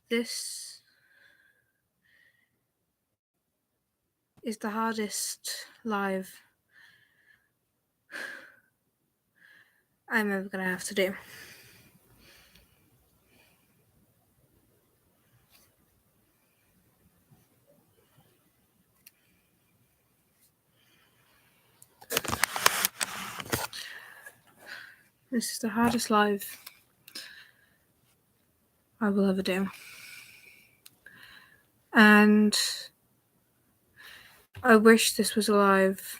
This is the hardest live I'm ever going to have to do. This is the hardest live I will ever do. And I wish this was a live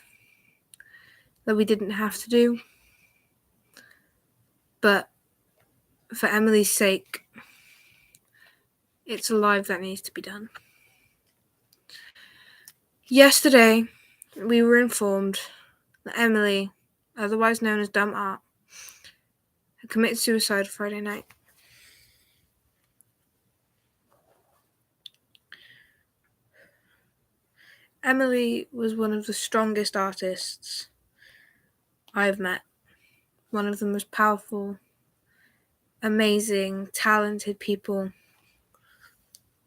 that we didn't have to do. But for Emily's sake, it's a live that needs to be done. Yesterday, we were informed that Emily, otherwise known as Dumb Art, had committed suicide Friday night. Emily was one of the strongest artists I've met. One of the most powerful, amazing, talented people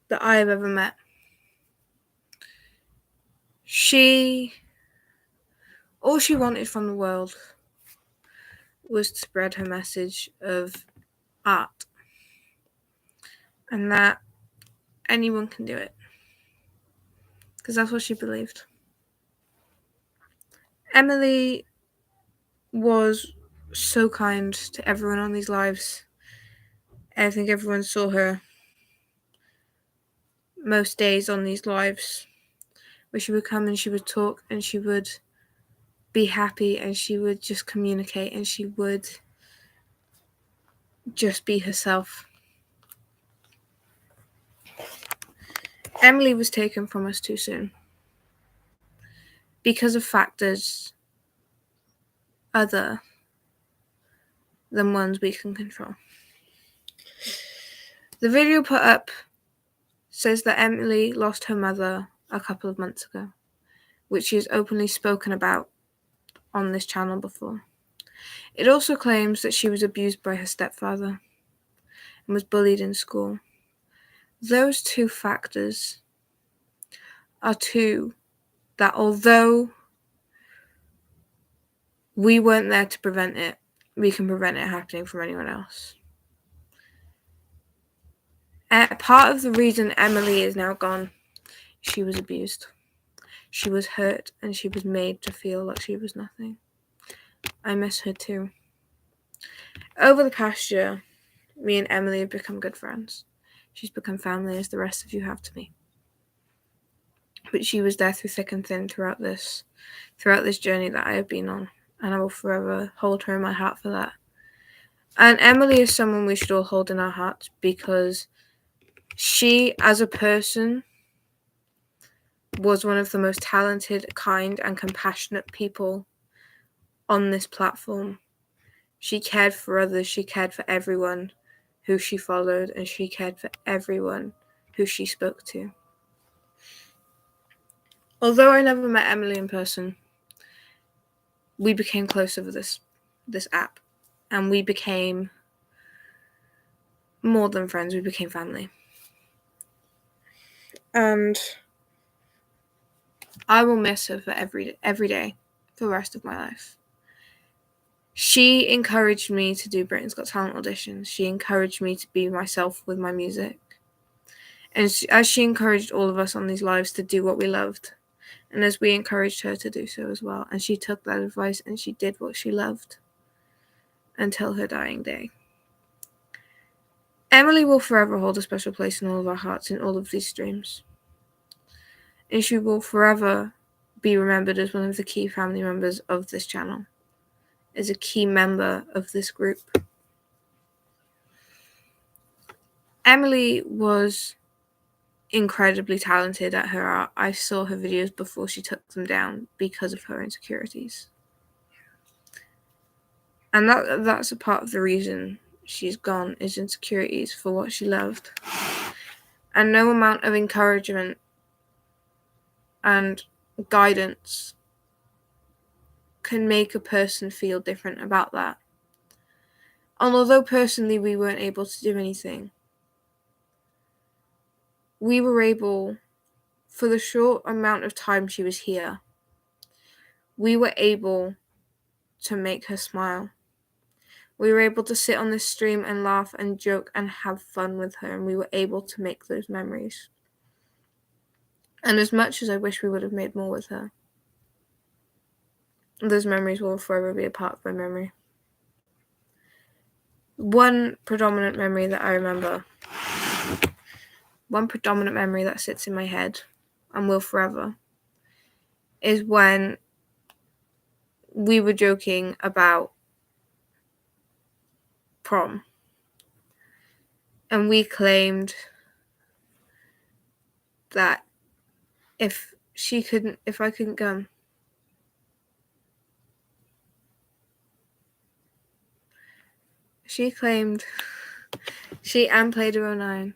that I have ever met. All she wanted from the world was to spread her message of art, and that anyone can do it, because that's what she believed. Emily was so kind to everyone on these lives. I think everyone saw her most days on these lives, where she would come and she would talk and she would be happy and she would just communicate and she would just be herself. Emily was taken from us too soon because of factors other than ones we can control. The video put up says that Emily lost her mother a couple of months ago, which she has openly spoken about on this channel before. It also claims that she was abused by her stepfather and was bullied in school. Those two factors are two that, although we weren't there to prevent it, we can prevent it happening from anyone else. Part of the reason Emily is now gone, she was abused. She was hurt and she was made to feel like she was nothing. I miss her too. Over the past year, me and Emily have become good friends. She's become family, as the rest of you have to me. But she was there through thick and thin throughout this journey that I have been on, and I will forever hold her in my heart for that. And Emily is someone we should all hold in our hearts, because she, as a person, was one of the most talented, kind, and compassionate people on this platform. She cared for others, she cared for everyone who she followed, and she cared for everyone who she spoke to. Although I never met Emily in person, we became close over this app, and we became more than friends, we became family. And I will miss her for every day for the rest of my life. She encouraged me to do Britain's Got Talent auditions. She encouraged me to be myself with my music. And as she encouraged all of us on these lives to do what we loved, and as we encouraged her to do so as well, and she took that advice and she did what she loved until her dying day. Emily will forever hold a special place in all of our hearts in all of these streams. And she will forever be remembered as one of the key family members of this channel, as a key member of this group. Emily was incredibly talented at her art. I saw her videos before she took them down because of her insecurities. And that's a part of the reason she's gone, is insecurities for what she loved. And no amount of encouragement and guidance can make a person feel different about that. And although personally we weren't able to do anything, we were able, for the short amount of time she was here, we were able to make her smile. We were able to sit on this stream and laugh and joke and have fun with her, and we were able to make those memories. And as much as I wish we would have made more with her, those memories will forever be a part of my memory. One predominant memory that I remember, one predominant memory that sits in my head and will forever, is when we were joking about prom. And we claimed that if I couldn't come, she claimed she and Play-Doh09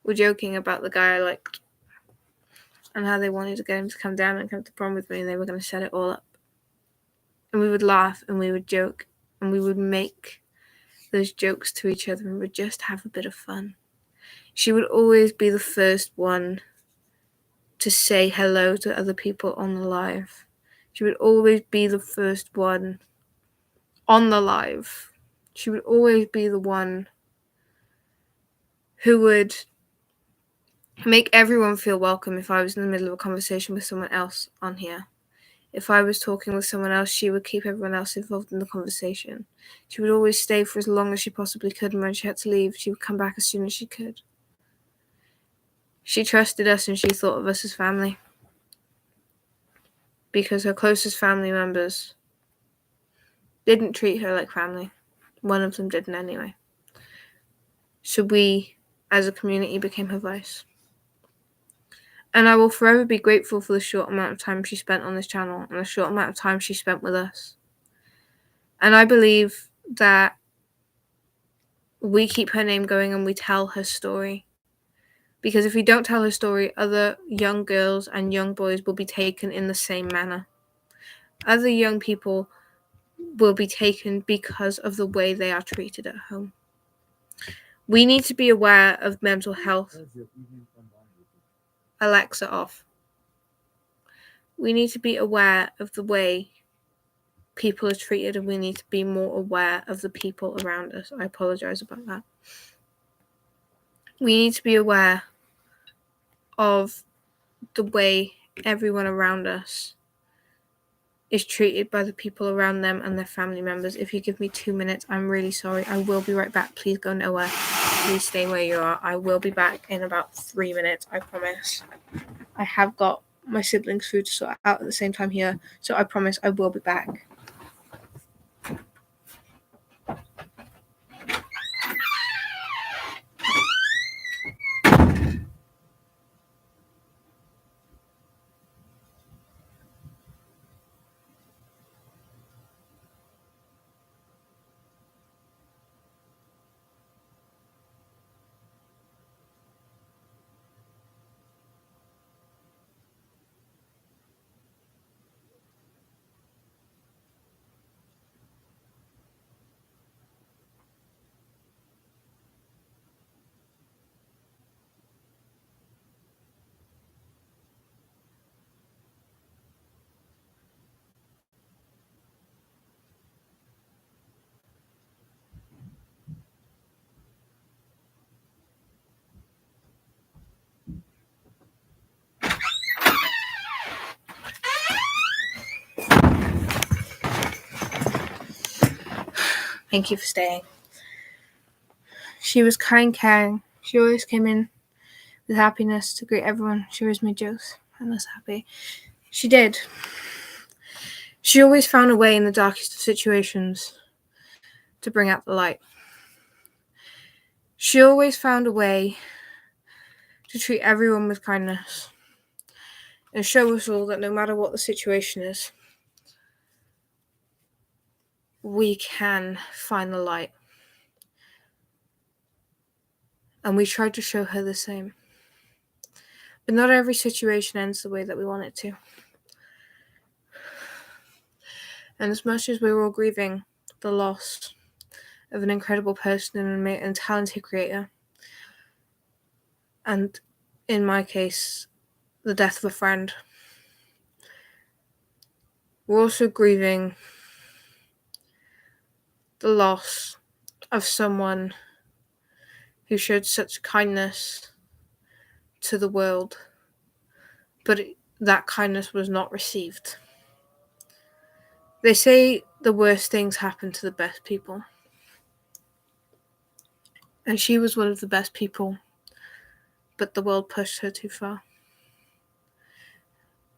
were joking about the guy I liked and how they wanted to get him to come down and come to prom with me, and they were going to set it all up. And we would laugh and we would joke and we would make those jokes to each other and would just have a bit of fun. She would always be the first one to say hello to other people on the live. She would always be the first one on the live. She would always be the one who would make everyone feel welcome if I was in the middle of a conversation with someone else on here. If I was talking with someone else, she would keep everyone else involved in the conversation. She would always stay for as long as she possibly could, and when she had to leave, she would come back as soon as she could. She trusted us and she thought of us as family, because her closest family members didn't treat her like family. One of them didn't anyway. So we, as a community, became her voice. And I will forever be grateful for the short amount of time she spent on this channel and the short amount of time she spent with us. And I believe that we keep her name going and we tell her story. Because if we don't tell her story, other young girls and young boys will be taken in the same manner. Other young people will be taken because of the way they are treated at home. We need to be aware of mental health. Alexa off. We need to be aware of the way people are treated, and we need to be more aware of the people around us. I apologize about that. We need to be aware of the way everyone around us is treated by the people around them and their family members. If you give me 2 minutes, I'm really sorry. I will be right back. Please go nowhere. Please stay where you are. I will be back in about 3 minutes, I promise. I have got my siblings' food to sort out at the same time here, so I promise I will be back. Thank you for staying. She was kind, caring. She always came in with happiness to greet everyone. She always made jokes and was happy. She did. She always found a way in the darkest of situations to bring out the light. She always found a way to treat everyone with kindness and show us all that no matter what the situation is, we can find the light. And we tried to show her the same. But not every situation ends the way that we want it to. And as much as we were all grieving the loss of an incredible person and a talented creator, and in my case, the death of a friend. We're also grieving the loss of someone who showed such kindness to the world, but that kindness was not received. They say the worst things happen to the best people, and she was one of the best people, but the world pushed her too far.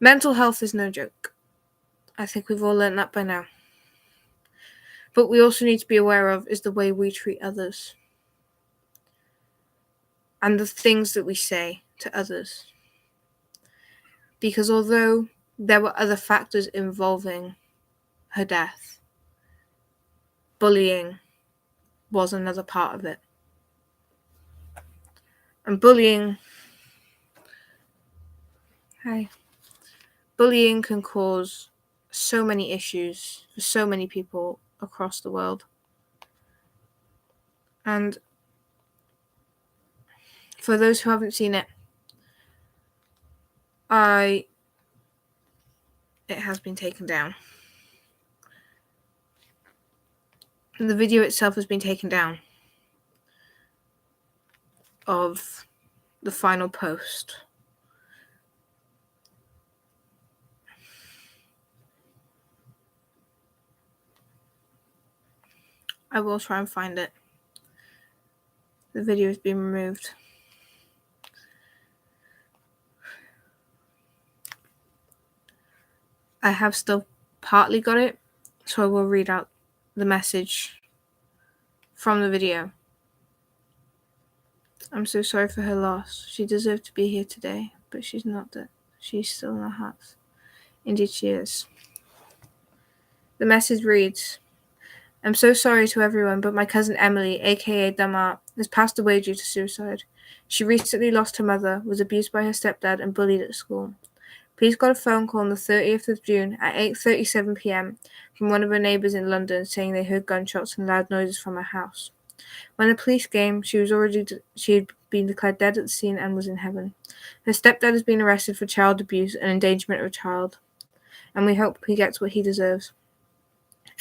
Mental health is no joke. I think we've all learned that by now. But we also need to be aware of is the way we treat others and the things that we say to others. Because although there were other factors involving her death, bullying was another part of it. And bullying can cause so many issues for so many people across the world. And for those who haven't seen it, it has been taken down. The video itself has been taken down of the final post. I will try and find it. The video has been removed. I have still partly got it, so I will read out the message from the video. I'm so sorry for her loss. She deserved to be here today, but she's not dead. She's still in our hearts. Indeed she is. The message reads, I'm so sorry to everyone, but my cousin Emily, aka Damar, has passed away due to suicide. She recently lost her mother, was abused by her stepdad, and bullied at school. Police got a phone call on the 30th of June at 8:37 p.m. from one of her neighbours in London saying they heard gunshots and loud noises from her house. When the police came, she had been declared dead at the scene and was in heaven. Her stepdad has been arrested for child abuse and endangerment of a child, and we hope he gets what he deserves.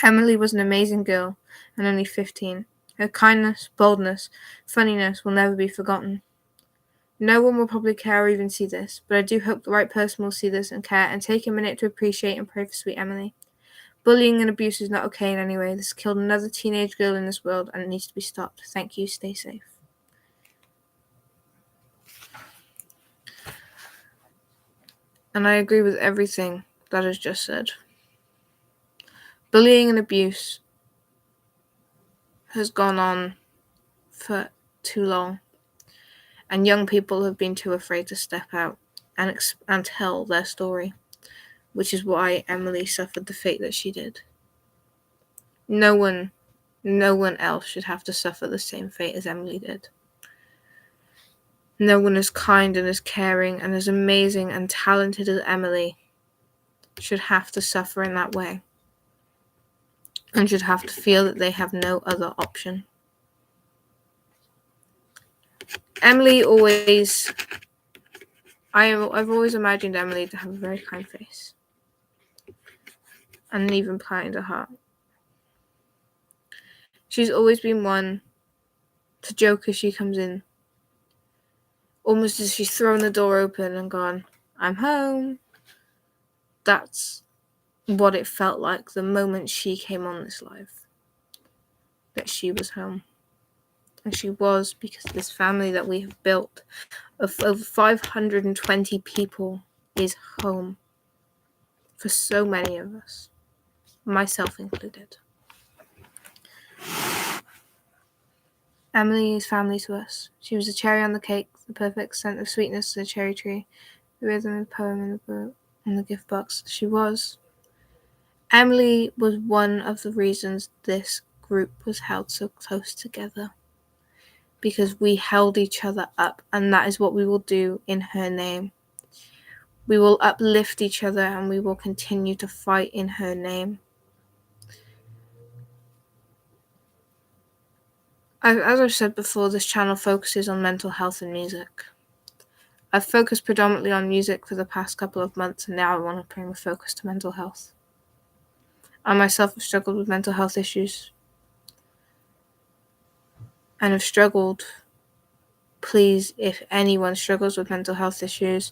Emily was an amazing girl, and only 15. Her kindness, boldness, funniness will never be forgotten. No one will probably care or even see this, but I do hope the right person will see this and care and take a minute to appreciate and pray for sweet Emily. Bullying and abuse is not okay in any way. This killed another teenage girl in this world and it needs to be stopped. Thank you. Stay safe. And I agree with everything that is just said. Bullying and abuse has gone on for too long, and young people have been too afraid to step out and tell their story, which is why Emily suffered the fate that she did. No one else should have to suffer the same fate as Emily did. No one as kind and as caring and as amazing and talented as Emily should have to suffer in that way and should have to feel that they have no other option. Emily I've always imagined Emily to have a very kind face and an even kinder heart. She's always been one to joke as she comes in, almost as she's thrown the door open and gone, I'm home. That's what it felt like the moment she came on this live, that she was home. And she was, because this family that we have built of over 520 people is home for so many of us, myself included. Emily is family to us. She was the cherry on the cake, the perfect scent of sweetness to the cherry tree, the rhythm and poem in the book, in the gift box. Emily was one of the reasons this group was held so close together, because we held each other up, and that is what we will do in her name. We will uplift each other and we will continue to fight in her name. As I've said before, this channel focuses on mental health and music. I've focused predominantly on music for the past couple of months, and now I want to bring the focus to mental health. I myself have struggled with mental health issues and have struggled. Please, if anyone struggles with mental health issues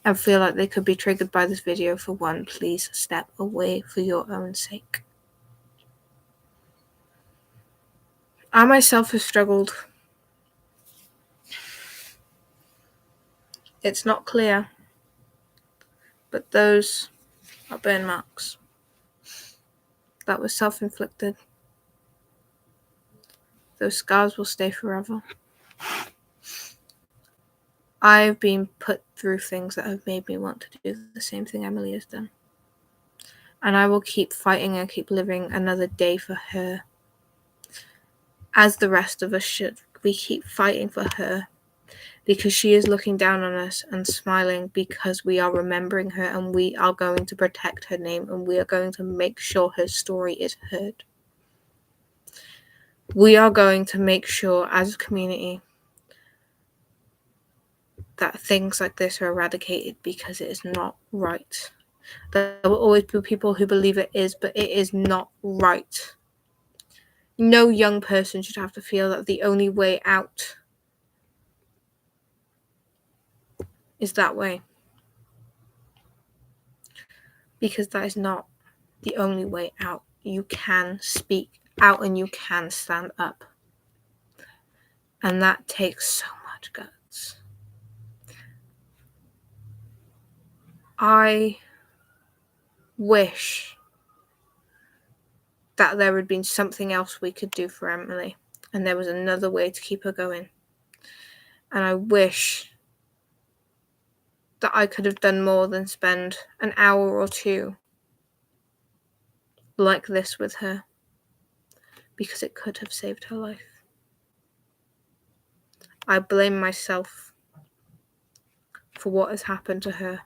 and feel like they could be triggered by this video, for one, please step away for your own sake. I myself have struggled. It's not clear, but those are burn marks that were self-inflicted. Those scars will stay forever. I've been put through things that have made me want to do the same thing Emily has done. And I will keep fighting and keep living another day for her. As the rest of us should. We keep fighting for her because she is looking down on us and smiling because we are remembering her, and we are going to protect her name, and we are going to make sure her story is heard. We are going to make sure as a community that things like this are eradicated, because it is not right. There will always be people who believe it is, but it is not right. No young person should have to feel that the only way out is that way. Because that is not the only way out. You can speak out and you can stand up. And that takes so much guts. I wish that there had been something else we could do for Emily, and there was another way to keep her going. And I wish that I could have done more than spend an hour or two like this with her, because it could have saved her life. I blame myself for what has happened to her,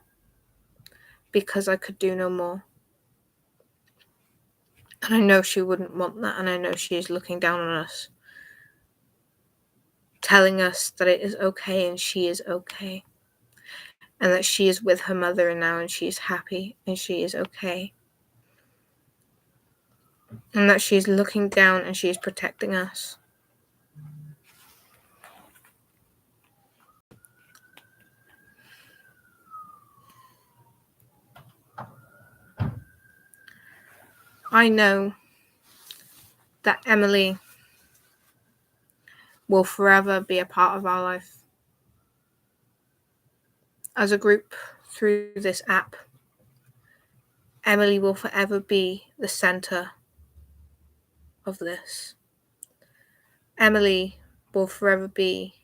because I could do no more. And I know she wouldn't want that, and I know she is looking down on us, telling us that it is okay and she is okay, and that she is with her mother now and she is happy and she is okay, and that she is looking down and she is protecting us. I know that Emily will forever be a part of our life. As a group, through this app, Emily will forever be the center of this. Emily will forever be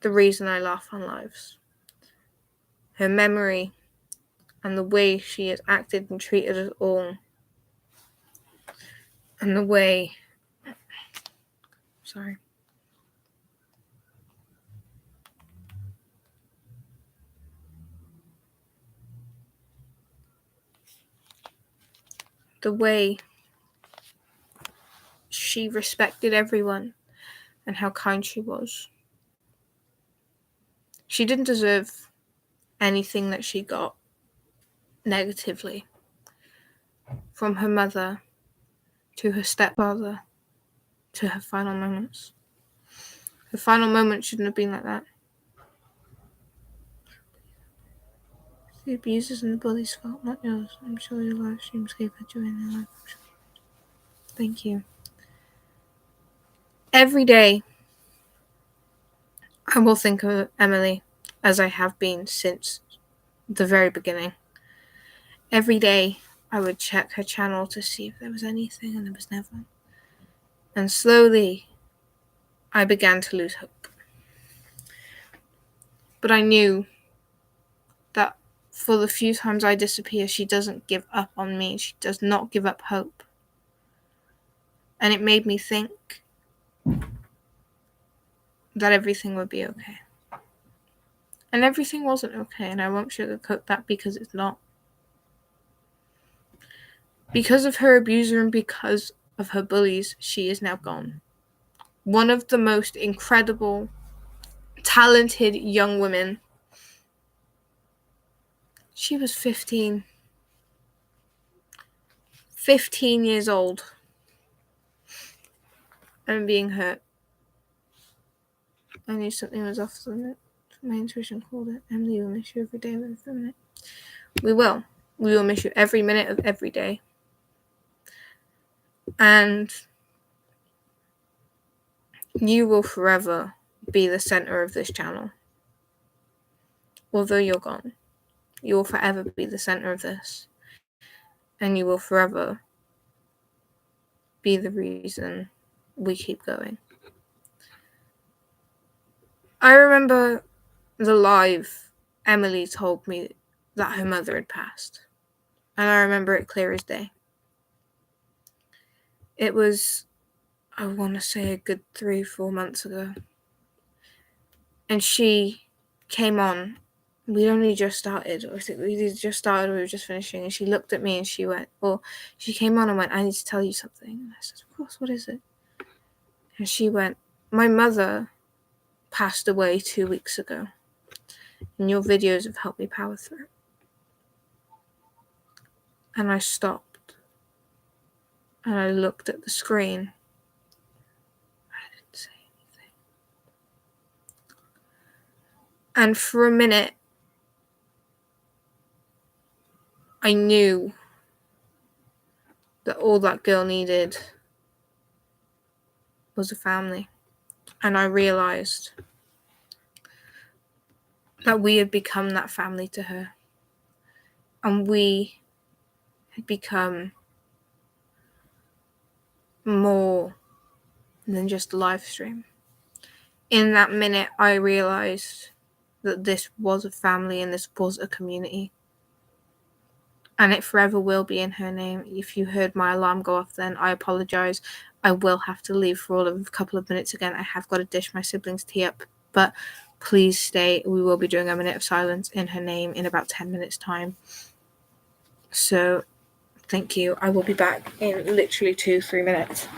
the reason I laugh on lives. Her memory and the way she has acted and treated us all, and the way the way she respected everyone and how kind she was. She didn't deserve anything that she got negatively, from her mother to her stepfather to her final moments. Her final moment shouldn't have been like that. The abusers and the bullies' fault, not yours. I'm sure your live streams gave her joy in their life. Thank you. Every day, I will think of Emily as I have been since the very beginning. Every day, I would check her channel to see if there was anything, and there was never. And slowly, I began to lose hope. But I knew that for the few times I disappear, she doesn't give up on me. She does not give up hope. And it made me think that everything would be okay. And everything wasn't okay, and I won't sugarcoat that, because it's not. Because of her abuser and because of her bullies, she is now gone. One of the most incredible talented young women. She was 15. 15 years old. And being hurt. I knew something was off the minute. My intuition called it. Emily will miss you every day of every minute. We will. We will miss you every minute of every day. And you will forever be the center of this channel. Although you're gone, you will forever be the center of this. And you will forever be the reason we keep going. I remember the live Emily told me that her mother had passed. And I remember it clear as day. It was, I want to say, a good 3-4 months ago. And she came on. We'd only just started, or I think we just started, we were just finishing, and she looked at me and she went, well, she came on and went, I need to tell you something. And I said, of course, what is it? And she went, my mother passed away 2 weeks ago, and your videos have helped me power through. And I stopped, and I looked at the screen. I didn't say anything. And for a minute, I knew that all that girl needed was a family. And I realized that we had become that family to her. And we had become more than just a live stream. In that minute, I realized that this was a family and this was a community. And it forever will be in her name. If you heard my alarm go off then, I apologize. I will have to leave for all of a couple of minutes again. I have got to dish my siblings' tea up, but please stay. We will be doing a minute of silence in her name in about 10 minutes' time. So, thank you. I will be back in literally 2-3 minutes.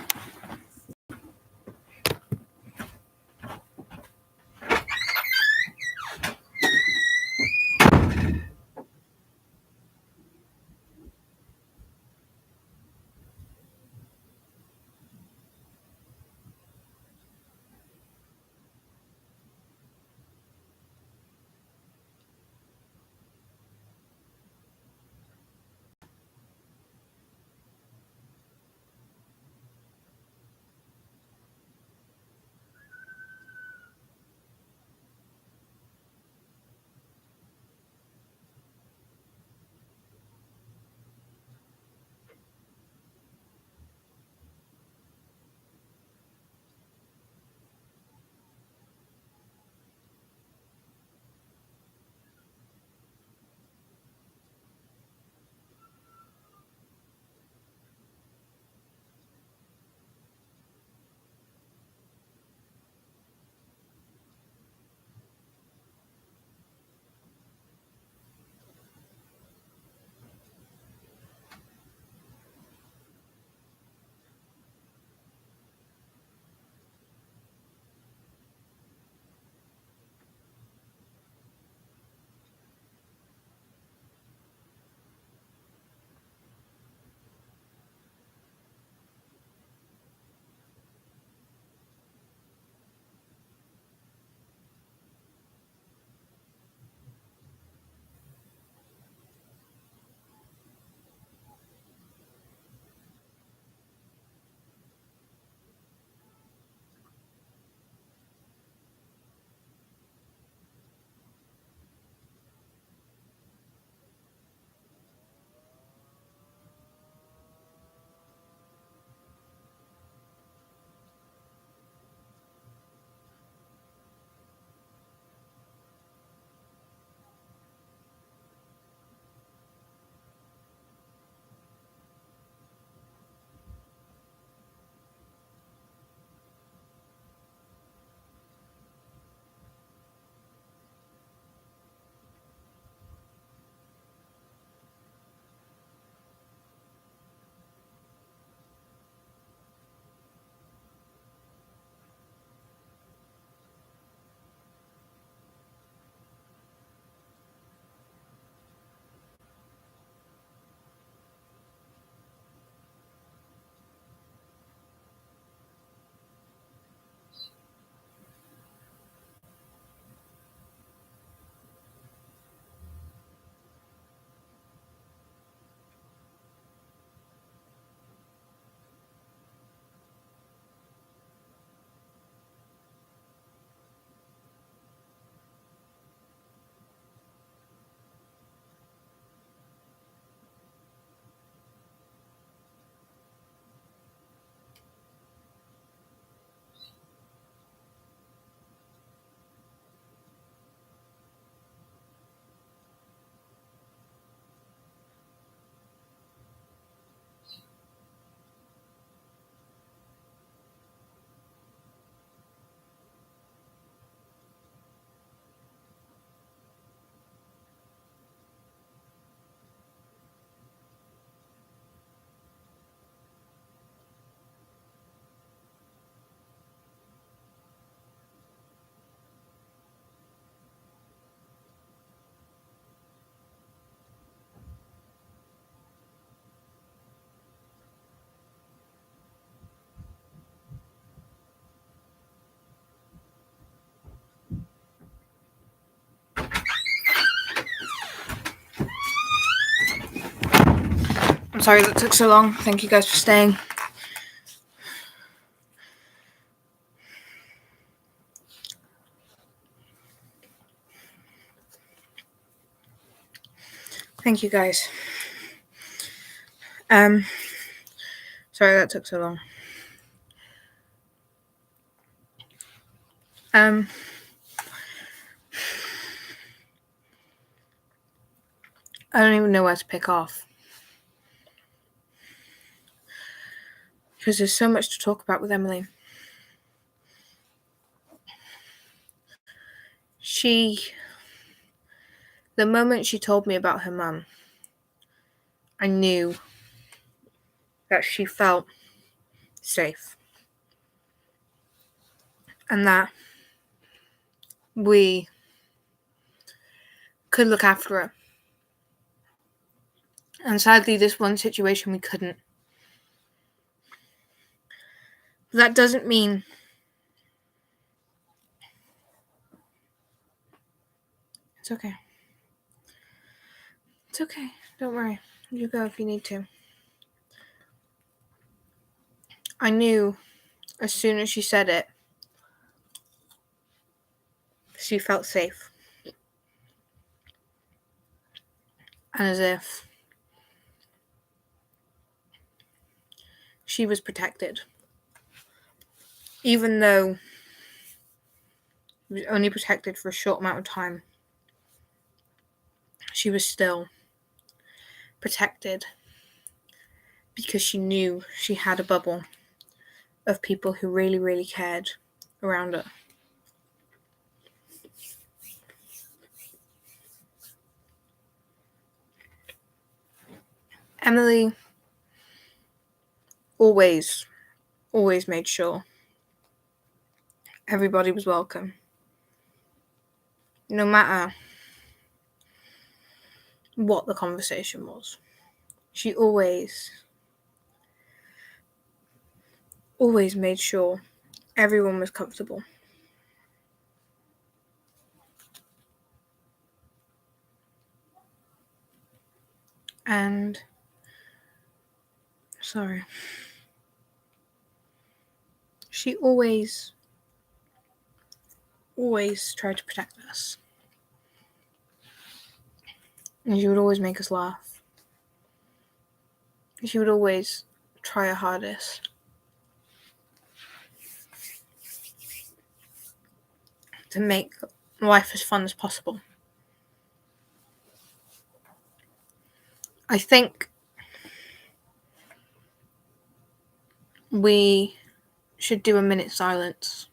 I'm sorry that took so long. Thank you guys for staying. Thank you guys. Sorry that took so long. I don't even know where to pick off. Because there's so much to talk about with Emily. The moment she told me about her mum, I knew that she felt safe. And that we could look after her. And sadly, this one situation we couldn't. But that doesn't mean it's okay. It's okay. Don't worry. You go if you need to. I knew as soon as she said it, she felt safe. And as if she was protected. Even though she was only protected for a short amount of time, she was still protected because she knew she had a bubble of people who really, really cared around her. Emily always made sure everybody was welcome. No matter what the conversation was. She always made sure everyone was comfortable. And she always tried to protect us. And she would always make us laugh. She would always try her hardest to make life as fun as possible. I think we should do a minute silence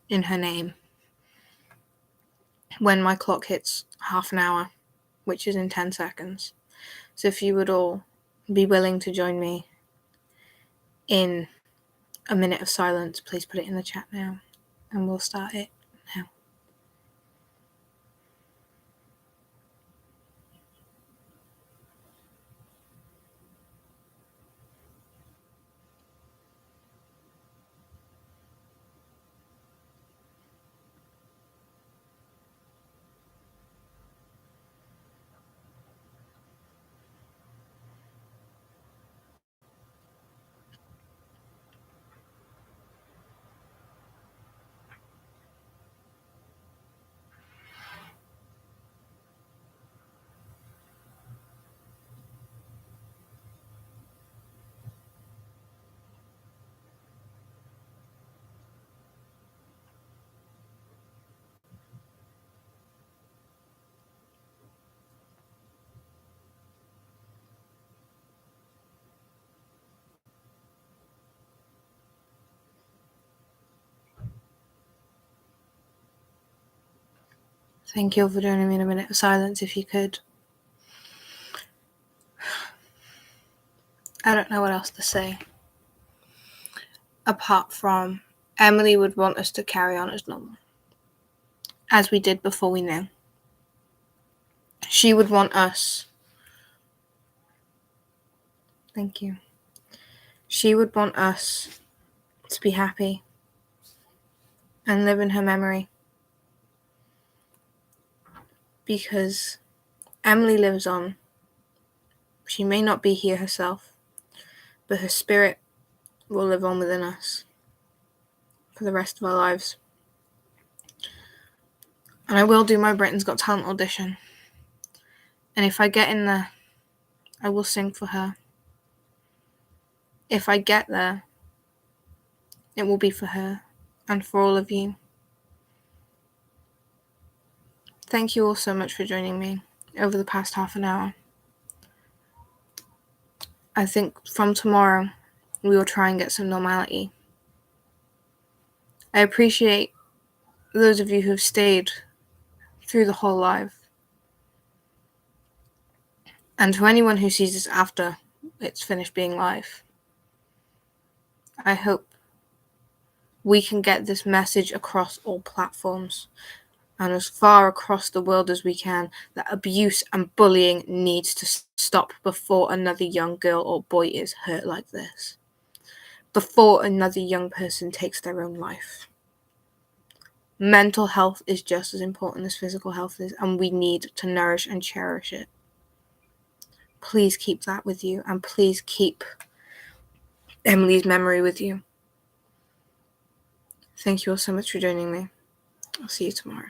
in her name when my clock hits half an hour, which is in 10 seconds. So if you would all be willing to join me in a minute of silence, please put it in the chat now, and we'll start it now. Thank you all for joining me in a minute of silence, if you could. I don't know what else to say. Apart from, Emily would want us to carry on as normal. As we did before we knew. She would want us... Thank you. She would want us to be happy and live in her memory. Because Emily lives on. She may not be here herself, but her spirit will live on within us for the rest of our lives. And I will do my Britain's Got Talent audition. And if I get in there, I will sing for her. If I get there, it will be for her and for all of you. Thank you all so much for joining me over the past half an hour. I think from tomorrow, we will try and get some normality. I appreciate those of you who've stayed through the whole live. And to anyone who sees this after it's finished being live, I hope we can get this message across all platforms and as far across the world as we can, that abuse and bullying needs to stop before another young girl or boy is hurt like this, before another young person takes their own life. Mental health is just as important as physical health is, and we need to nourish and cherish it. Please keep that with you, and please keep Emily's memory with you. Thank you all so much for joining me. I'll see you tomorrow.